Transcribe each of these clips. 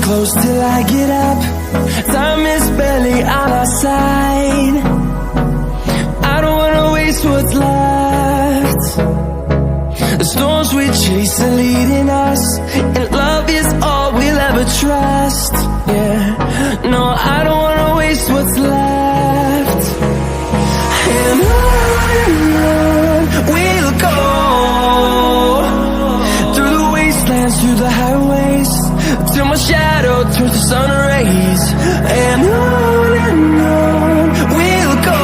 close till I get up. Time is barely on our side. I don't wanna waste what's left. The storms we chase are leading us, and love is all we'll ever trust. Yeah, no, I don't wanna waste what's left. And on we'll go, through the wastelands, through the highways, till my shadow turns to sun rays. And on we'll go,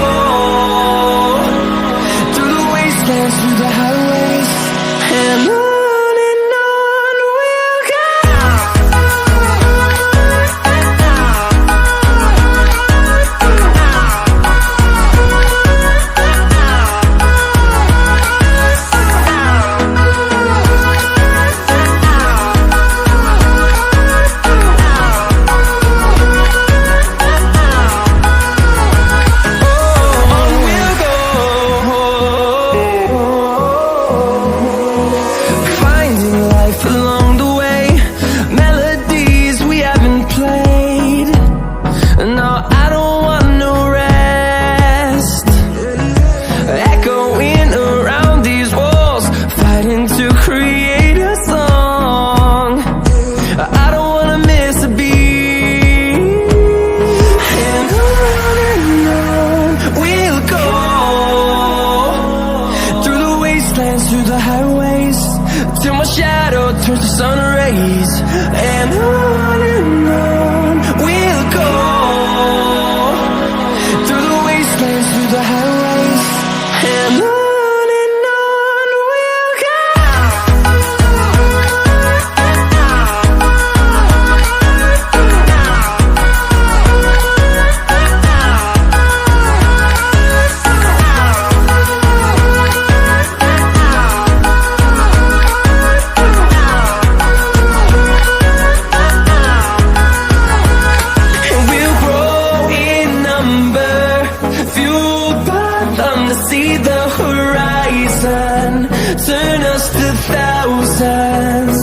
through the wastelands, through the highways, and on we'll go. Through the highways, till my shadow turns to sun rays. And on we'll go, through the wastelands, through the highways, and on we'll go. See the horizon, turn us to thousands.